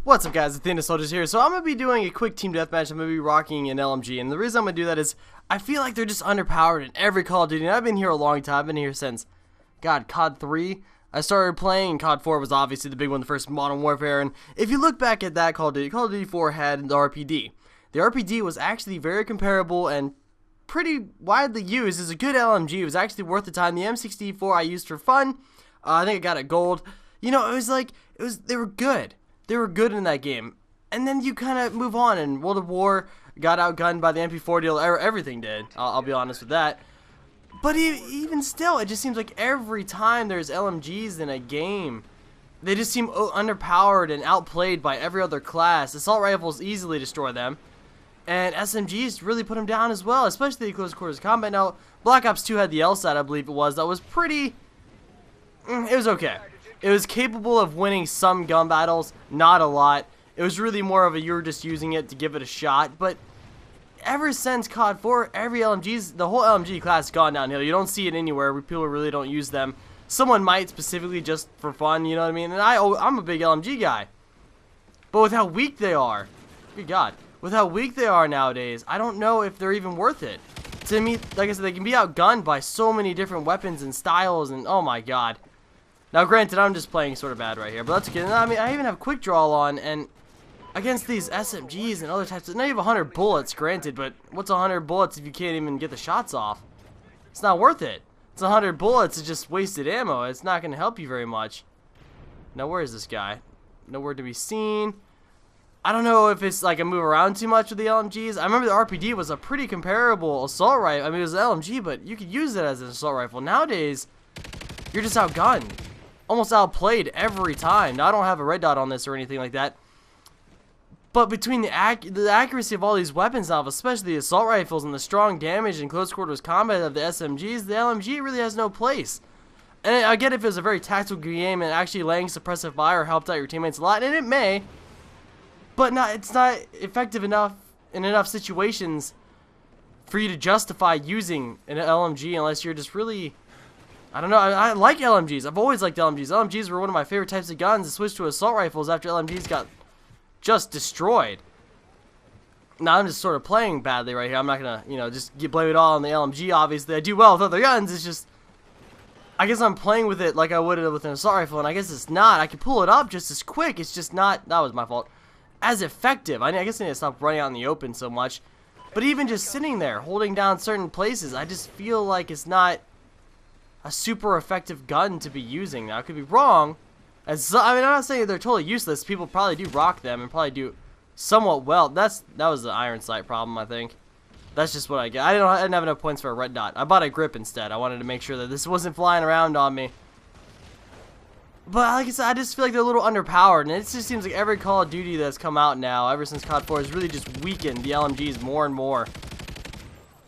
What's up, guys? Athena Soldiers here. So I'm going to be doing a quick team deathmatch. I'm going to be rocking an LMG, and the reason I'm going to do that is I feel like they're just underpowered in every Call of Duty, and I've been here a long time. I've been here since, God, COD 3. I started playing, COD 4 was obviously the big one, the first Modern Warfare, and if you look back at that Call of Duty 4 had the RPD. The RPD was actually very comparable and pretty widely used. It's a good LMG. It was actually worth the time. The M64 I used for fun. I think I got it gold. You know, they were good. They were good in that game. And then you kind of move on, and World of War got outgunned by the MP40. Everything did. I'll be honest with that. But even still, it just seems like every time there's LMGs in a game, they just seem underpowered and outplayed by every other class. Assault rifles easily destroy them. And SMGs really put them down as well, especially the close quarters combat. Now, Black Ops 2 had the LSAT, I believe it was. That was pretty... it was okay. It was capable of winning some gun battles, not a lot. It was really more of a you're just using it to give it a shot. But ever since COD 4, the whole LMG class has gone downhill. You don't see it anywhere. People really don't use them. Someone might specifically just for fun, you know what I mean? And I'm a big LMG guy. But with how weak they are, good God, with how weak they are nowadays, I don't know if they're even worth it. To me, like I said, they can be outgunned by so many different weapons and styles, and oh my God. Now, granted, I'm just playing sort of bad right here, but that's okay. I mean, I even have quick draw on, and against these SMGs and other types, now you have 100 bullets, granted, but what's 100 bullets if you can't even get the shots off? It's not worth it. It's 100 bullets, it's just wasted ammo. It's not going to help you very much. Now, where is this guy? Nowhere to be seen. I don't know if it's like I move around too much with the LMGs. I remember the RPD was a pretty comparable assault rifle. I mean, it was an LMG, but you could use it as an assault rifle. Nowadays, you're just outgunned. Almost outplayed every time. Now, I don't have a red dot on this or anything like that. But between the accuracy of all these weapons now, especially the assault rifles and the strong damage and close quarters combat of the SMGs, the LMG really has no place. And I get if it was a very tactical game and actually laying suppressive fire helped out your teammates a lot, and it may. But it's not effective enough in enough situations for you to justify using an LMG unless you're just really... I don't know, I like LMGs. I've always liked LMGs. LMGs were one of my favorite types of guns to switch to assault rifles after LMGs got just destroyed. Now, I'm just sort of playing badly right here. I'm not going to, just blame it all on the LMG, obviously. I do well with other guns. It's just, I guess I'm playing with it like I would with an assault rifle, and I guess it's not. I can pull it up just as quick. It's just not, that was my fault, as effective. I guess I need to stop running out in the open so much. But even just sitting there, holding down certain places, I just feel like it's not a super effective gun to be using. Now, I could be wrong. I mean, I'm not saying they're totally useless. People probably do rock them and probably do somewhat well. That was the iron sight problem, I think. That's just what I get. I didn't have enough points for a red dot. I bought a grip instead. I wanted to make sure that this wasn't flying around on me. But like I said, I just feel like they're a little underpowered, and it just seems like every Call of Duty that's come out now, ever since COD 4, has really just weakened the LMGs more and more.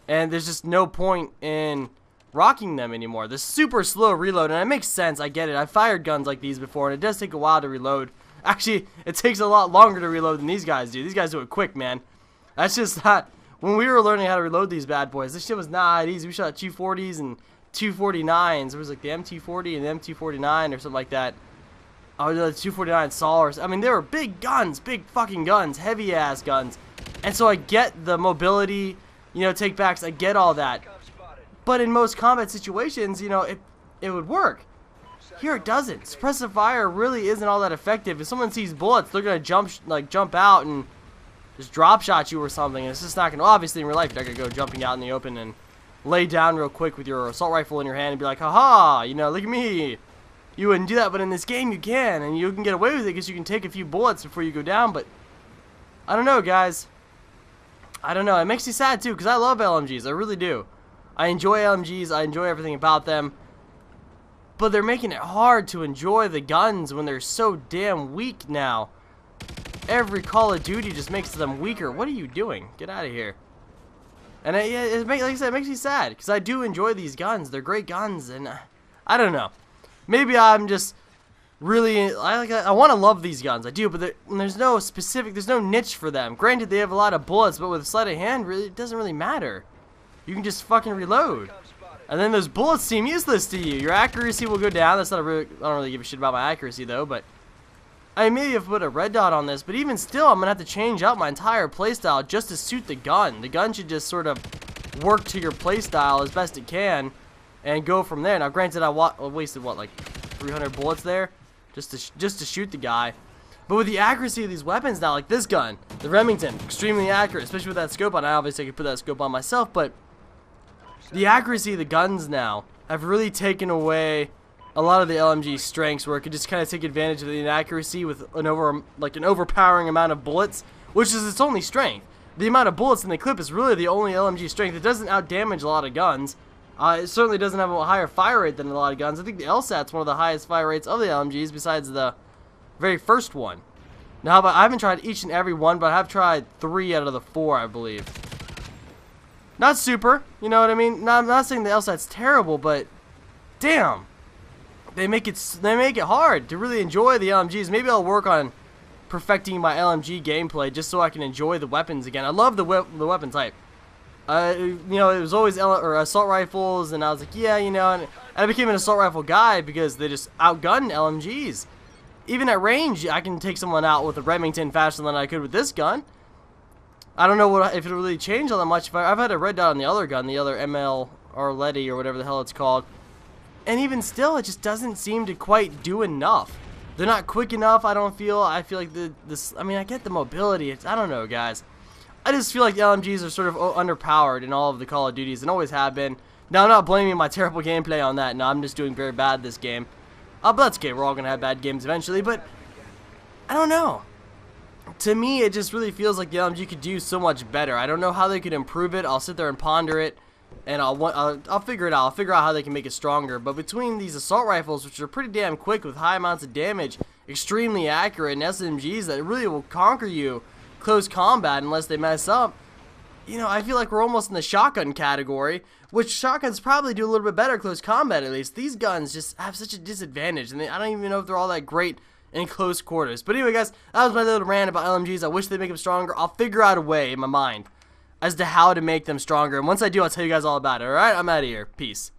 And there's just no point in rocking them anymore. The super slow reload, and it makes sense. I get it. I've fired guns like these before, and it does take a while to reload. Actually, it takes a lot longer to reload than these guys do. These guys do it quick, man. That's just not... When we were learning how to reload these bad boys, this shit was not easy. We shot 240s and 249s. It was like the MT40 and the MT49 or something like that. Oh, the 249 Saws. I mean, they were big guns, big fucking guns, heavy-ass guns. And so I get the mobility, take-backs. I get all that. But in most combat situations, it would work. Here it doesn't. Suppressive fire really isn't all that effective. If someone sees bullets, they're gonna jump out and just drop shot you or something. And it's just not gonna. Obviously, in real life, you're not gonna go jumping out in the open and lay down real quick with your assault rifle in your hand and be like, haha, look at me. You wouldn't do that, but in this game you can, and you can get away with it because you can take a few bullets before you go down. But I don't know, guys. I don't know. It makes me sad too because I love LMGs. I really do. I enjoy LMGs, I enjoy everything about them, but they're making it hard to enjoy the guns when they're so damn weak now. Every Call of Duty just makes them weaker. What are you doing? Get out of here. And like I said, it makes me sad, because I do enjoy these guns. They're great guns, and I don't know. Maybe I'm just really, I want to love these guns, I do, but there's no niche for them. Granted, they have a lot of bullets, but with sleight of hand, really, it doesn't really matter. You can just fucking reload. And then those bullets seem useless to you. Your accuracy will go down. I don't really give a shit about my accuracy, though, but I maybe have put a red dot on this, but even still, I'm going to have to change out my entire playstyle just to suit the gun. The gun should just sort of work to your playstyle as best it can and go from there. Now, granted, I wasted, what, like 300 bullets there just to shoot the guy. But with the accuracy of these weapons now, like this gun, the Remington, extremely accurate, especially with that scope on. I obviously could put that scope on myself, but the accuracy of the guns now have really taken away a lot of the LMG strengths, where it could just kind of take advantage of the inaccuracy with an overpowering amount of bullets, which is its only strength. The amount of bullets in the clip is really the only LMG strength. It doesn't outdamage a lot of guns. It certainly doesn't have a higher fire rate than a lot of guns. I think the LSAT's one of the highest fire rates of the LMGs, besides the very first one. Now, I haven't tried each and every one, but I have tried 3 out of the 4, I believe. Not super, you know what I mean? Now, I'm not saying the LSAT's terrible, but damn, they make it hard to really enjoy the LMGs. Maybe I'll work on perfecting my LMG gameplay just so I can enjoy the weapons again. I love the weapon type. You know, it was always assault rifles, and I was like, yeah, you know, and I became an assault rifle guy because they just outgun LMGs. Even at range, I can take someone out with a Remington faster than I could with this gun. I don't know if it'll really change all that much. I've had a red dot on the other gun, the other ML Arletty or whatever the hell it's called, and even still, it just doesn't seem to quite do enough. They're not quick enough. I feel like I mean, I get the mobility. I don't know, guys. I just feel like the LMGs are sort of underpowered in all of the Call of Duties and always have been. Now, I'm not blaming my terrible gameplay on that. No, I'm just doing very bad this game. But that's okay. We're all going to have bad games eventually. But I don't know. To me, it just really feels like the LMG could do so much better. I don't know how they could improve it. I'll sit there and ponder it, and I'll figure it out. I'll figure out how they can make it stronger. But between these assault rifles, which are pretty damn quick with high amounts of damage, extremely accurate, and SMGs that really will conquer you close combat unless they mess up, you know, I feel like we're almost in the shotgun category, which shotguns probably do a little bit better close combat at least. These guns just have such a disadvantage, and I don't even know if they're all that great in close quarters. But anyway, guys, that was my little rant about LMGs. I wish they'd make them stronger. I'll figure out a way in my mind as to how to make them stronger, and once I do, I'll tell you guys all about it. Alright, I'm out of here. Peace.